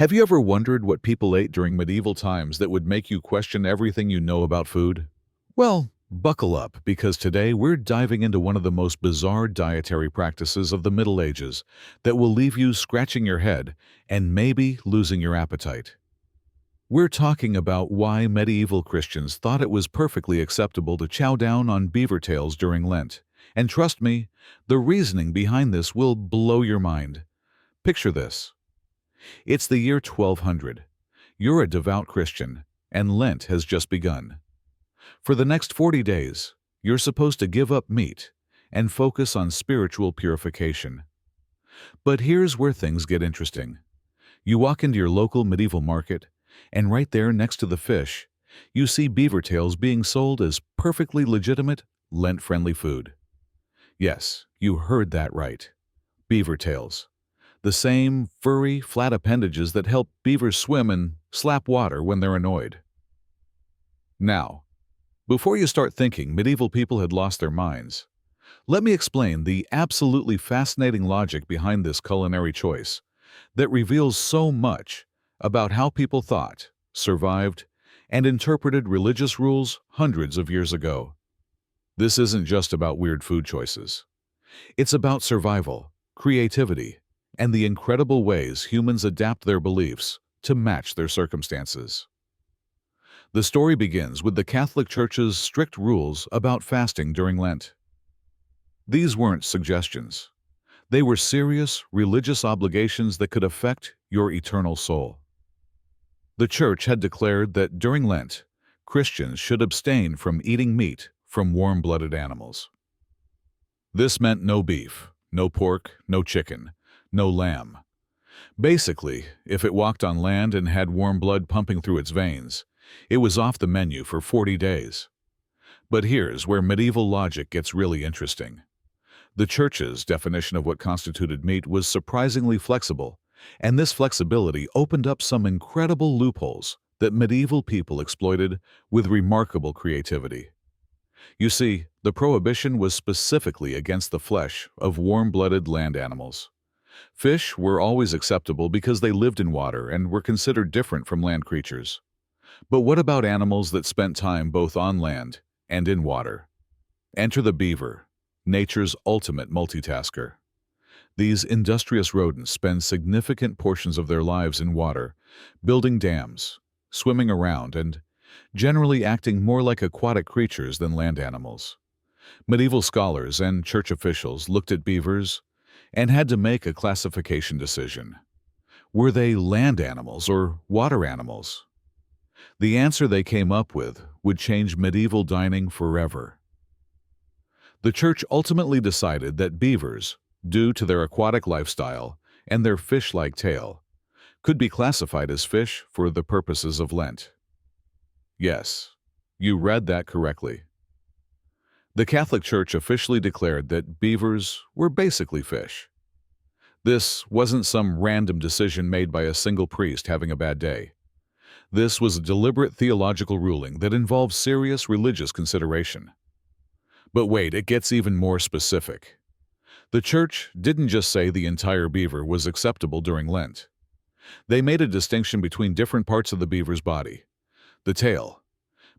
Have you ever wondered what people ate during medieval times that would make you question everything you know about food? Well, buckle up, because today we're diving into one of the most bizarre dietary practices of the Middle Ages that will leave you scratching your head and maybe losing your appetite. We're talking about why medieval Christians thought it was perfectly acceptable to chow down on beaver tails during Lent. And trust me, the reasoning behind this will blow your mind. Picture this. It's the year 1200. You're a devout Christian, and Lent has just begun. For the next 40 days, you're supposed to give up meat and focus on spiritual purification. But here's where things get interesting. You walk into your local medieval market, and right there next to the fish, you see beaver tails being sold as perfectly legitimate, Lent-friendly food. Yes, you heard that right. Beaver tails. The same furry, flat appendages that help beavers swim and slap water when they're annoyed. Now, before you start thinking medieval people had lost their minds, let me explain the absolutely fascinating logic behind this culinary choice that reveals so much about how people thought, survived, and interpreted religious rules hundreds of years ago. This isn't just about weird food choices. It's about survival, creativity, and the incredible ways humans adapt their beliefs to match their circumstances. The story begins with the Catholic Church's strict rules about fasting during Lent. These weren't suggestions. They were serious religious obligations that could affect your eternal soul. The Church had declared that during Lent, Christians should abstain from eating meat from warm-blooded animals. This meant no beef, no pork, no chicken, no lamb. Basically, if it walked on land and had warm blood pumping through its veins, it was off the menu for 40 days. But here's where medieval logic gets really interesting. The Church's definition of what constituted meat was surprisingly flexible, and this flexibility opened up some incredible loopholes that medieval people exploited with remarkable creativity. You see, the prohibition was specifically against the flesh of warm-blooded land animals. Fish were always acceptable because they lived in water and were considered different from land creatures. But what about animals that spent time both on land and in water? Enter the beaver, nature's ultimate multitasker. These industrious rodents spend significant portions of their lives in water, building dams, swimming around, and generally acting more like aquatic creatures than land animals. Medieval scholars and church officials looked at beavers and had to make a classification decision. Were they land animals or water animals? The answer they came up with would change medieval dining forever. The Church ultimately decided that beavers, due to their aquatic lifestyle and their fish-like tail, could be classified as fish for the purposes of Lent. Yes, you read that correctly. The Catholic Church officially declared that beavers were basically fish. This wasn't some random decision made by a single priest having a bad day. This was a deliberate theological ruling that involved serious religious consideration. But wait, it gets even more specific. The Church didn't just say the entire beaver was acceptable during Lent. They made a distinction between different parts of the beaver's body. The tail,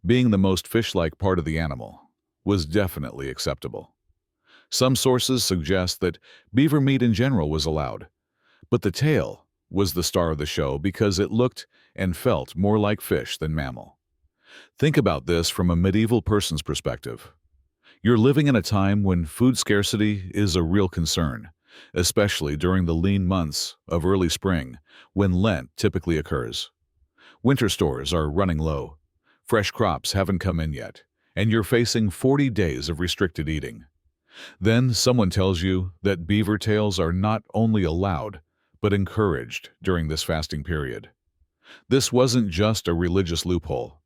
being the most fish-like part of the animal, was definitely acceptable. Some sources suggest that beaver meat in general was allowed, but the tail was the star of the show because it looked and felt more like fish than mammal. Think about this from a medieval person's perspective. You're living in a time when food scarcity is a real concern, especially during the lean months of early spring when Lent typically occurs. Winter stores are running low, fresh crops haven't come in yet, and you're facing 40 days of restricted eating. Then someone tells you that beaver tails are not only allowed, but encouraged during this fasting period. This wasn't just a religious loophole.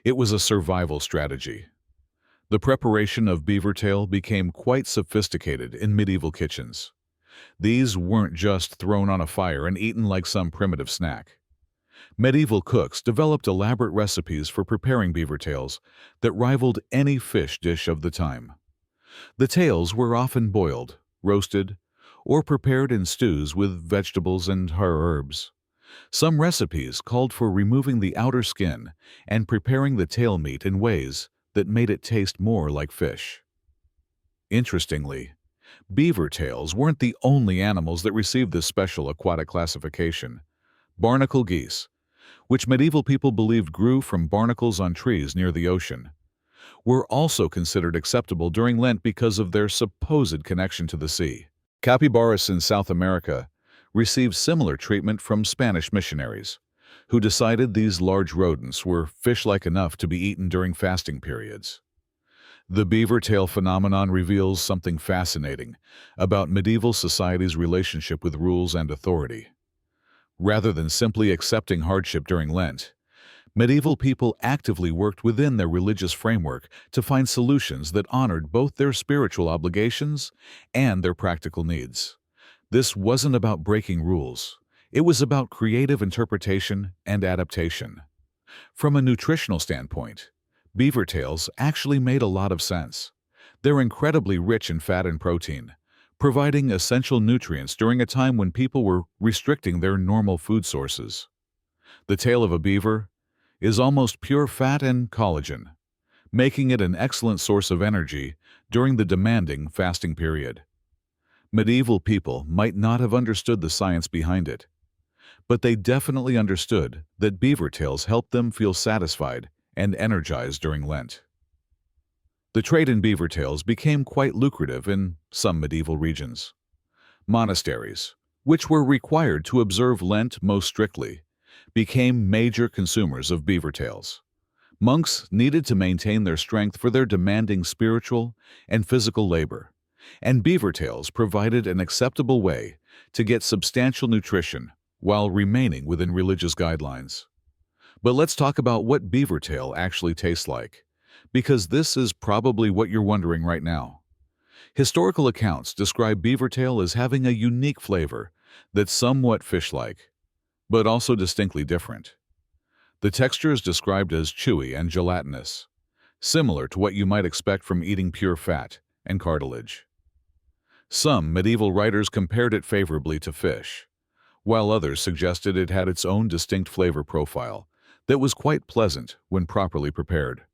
It was a survival strategy. The preparation of beaver tail became quite sophisticated in medieval kitchens. These weren't just thrown on a fire and eaten like some primitive snack. Medieval cooks developed elaborate recipes for preparing beaver tails that rivaled any fish dish of the time. The tails were often boiled, roasted, or prepared in stews with vegetables and herbs. Some recipes called for removing the outer skin and preparing the tail meat in ways that made it taste more like fish. Interestingly, beaver tails weren't the only animals that received this special aquatic classification. Barnacle geese, which medieval people believed grew from barnacles on trees near the ocean, were also considered acceptable during Lent because of their supposed connection to the sea. Capybaras in South America received similar treatment from Spanish missionaries, who decided these large rodents were fish-like enough to be eaten during fasting periods. The beaver tail phenomenon reveals something fascinating about medieval society's relationship with rules and authority. Rather than simply accepting hardship during Lent, medieval people actively worked within their religious framework to find solutions that honored both their spiritual obligations and their practical needs. This wasn't about breaking rules. It was about creative interpretation and adaptation. From a nutritional standpoint, beaver tails actually made a lot of sense. They're incredibly rich in fat and protein, providing essential nutrients during a time when people were restricting their normal food sources. The tail of a beaver is almost pure fat and collagen, making it an excellent source of energy during the demanding fasting period. Medieval people might not have understood the science behind it, but they definitely understood that beaver tails helped them feel satisfied and energized during Lent. The trade in beaver tails became quite lucrative in some medieval regions. Monasteries, which were required to observe Lent most strictly, became major consumers of beaver tails. Monks needed to maintain their strength for their demanding spiritual and physical labor, and beaver tails provided an acceptable way to get substantial nutrition while remaining within religious guidelines. But let's talk about what beaver tail actually tastes like, because this is probably what you're wondering right now. Historical accounts describe beaver tail as having a unique flavor that's somewhat fish-like, but also distinctly different. The texture is described as chewy and gelatinous, similar to what you might expect from eating pure fat and cartilage. Some medieval writers compared it favorably to fish, while others suggested it had its own distinct flavor profile that was quite pleasant when properly prepared.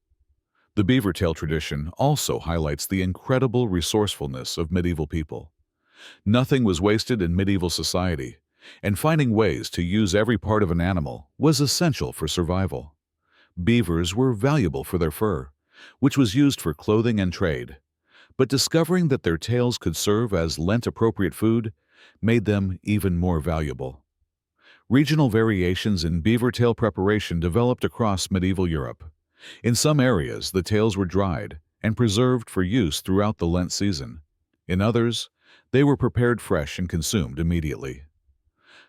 The beaver tail tradition also highlights the incredible resourcefulness of medieval people. Nothing was wasted in medieval society, and finding ways to use every part of an animal was essential for survival. Beavers were valuable for their fur, which was used for clothing and trade, but discovering that their tails could serve as Lent-appropriate food made them even more valuable. Regional variations in beaver tail preparation developed across medieval Europe. In some areas, the tails were dried and preserved for use throughout the Lent season. In others, they were prepared fresh and consumed immediately.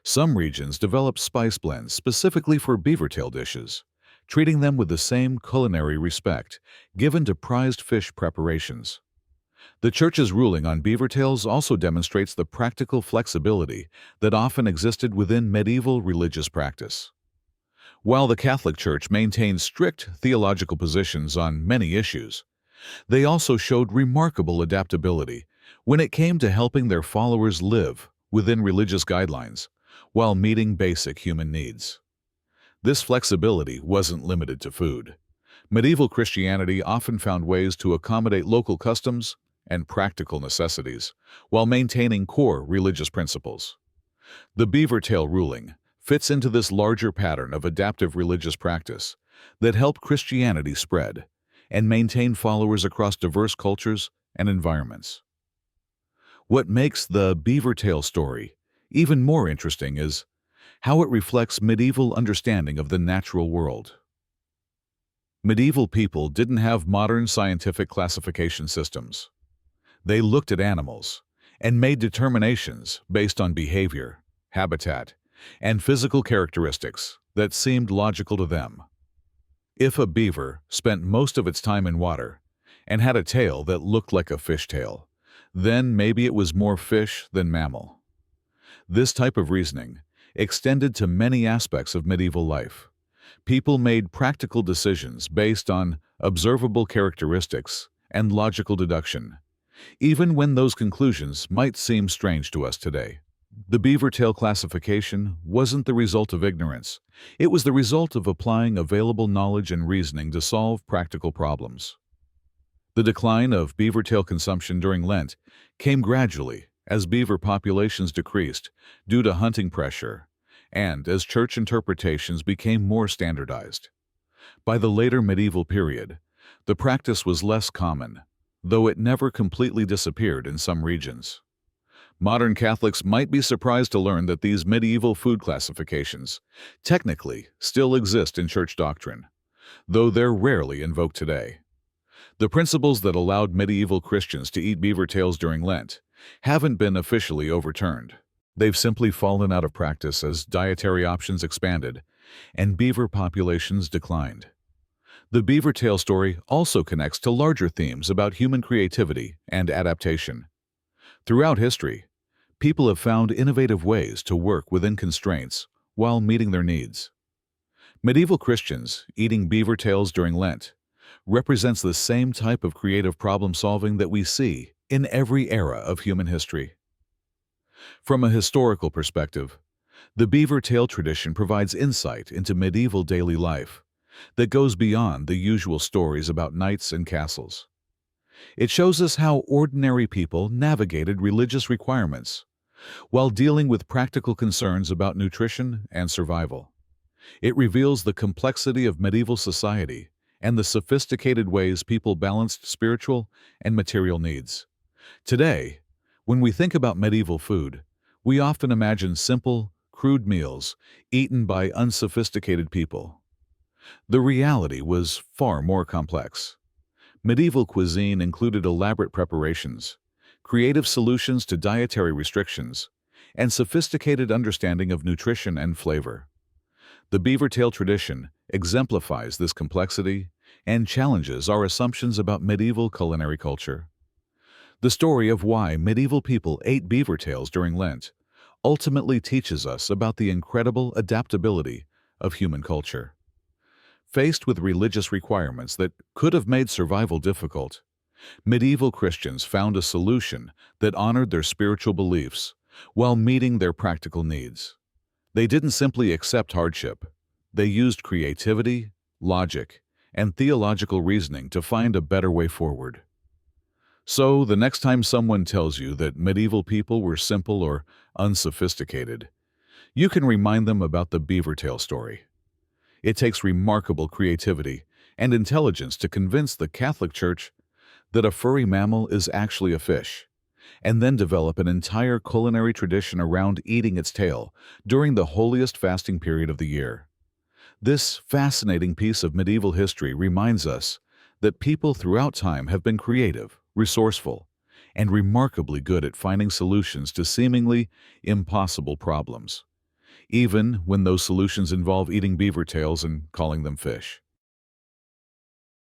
Some regions developed spice blends specifically for beaver tail dishes, treating them with the same culinary respect given to prized fish preparations. The Church's ruling on beaver tails also demonstrates the practical flexibility that often existed within medieval religious practice. While the Catholic Church maintained strict theological positions on many issues, they also showed remarkable adaptability when it came to helping their followers live within religious guidelines while meeting basic human needs. This flexibility wasn't limited to food. Medieval Christianity often found ways to accommodate local customs and practical necessities while maintaining core religious principles. The beaver tail ruling fits into this larger pattern of adaptive religious practice that helped Christianity spread and maintain followers across diverse cultures and environments. What makes the beaver tail story even more interesting is how it reflects medieval understanding of the natural world. Medieval people didn't have modern scientific classification systems. They looked at animals and made determinations based on behavior, habitat, and physical characteristics that seemed logical to them. If a beaver spent most of its time in water and had a tail that looked like a fish tail, then maybe it was more fish than mammal. This type of reasoning extended to many aspects of medieval life. People made practical decisions based on observable characteristics and logical deduction, even when those conclusions might seem strange to us today. The beaver tail classification wasn't the result of ignorance. It was the result of applying available knowledge and reasoning to solve practical problems. The decline of beaver tail consumption during Lent came gradually as beaver populations decreased due to hunting pressure and as church interpretations became more standardized. By the later medieval period, the practice was less common, though it never completely disappeared in some regions. Modern Catholics might be surprised to learn that these medieval food classifications technically still exist in church doctrine, though they're rarely invoked today. The principles that allowed medieval Christians to eat beaver tails during Lent haven't been officially overturned. They've simply fallen out of practice as dietary options expanded and beaver populations declined. The beaver tail story also connects to larger themes about human creativity and adaptation. Throughout history, people have found innovative ways to work within constraints while meeting their needs. Medieval Christians eating beaver tails during Lent represents the same type of creative problem-solving that we see in every era of human history. From a historical perspective, the beaver tail tradition provides insight into medieval daily life that goes beyond the usual stories about knights and castles. It shows us how ordinary people navigated religious requirements while dealing with practical concerns about nutrition and survival. It reveals the complexity of medieval society and the sophisticated ways people balanced spiritual and material needs. Today, when we think about medieval food, we often imagine simple, crude meals eaten by unsophisticated people. The reality was far more complex. Medieval cuisine included elaborate preparations, creative solutions to dietary restrictions, and sophisticated understanding of nutrition and flavor. The beaver tail tradition exemplifies this complexity and challenges our assumptions about medieval culinary culture. The story of why medieval people ate beaver tails during Lent ultimately teaches us about the incredible adaptability of human culture. Faced with religious requirements that could have made survival difficult, medieval Christians found a solution that honored their spiritual beliefs while meeting their practical needs. They didn't simply accept hardship. They used creativity, logic, and theological reasoning to find a better way forward. So, the next time someone tells you that medieval people were simple or unsophisticated, you can remind them about the beaver tail story. It takes remarkable creativity and intelligence to convince the Catholic Church that a furry mammal is actually a fish, and then develop an entire culinary tradition around eating its tail during the holiest fasting period of the year. This fascinating piece of medieval history reminds us that people throughout time have been creative, resourceful, and remarkably good at finding solutions to seemingly impossible problems, even when those solutions involve eating beaver tails and calling them fish.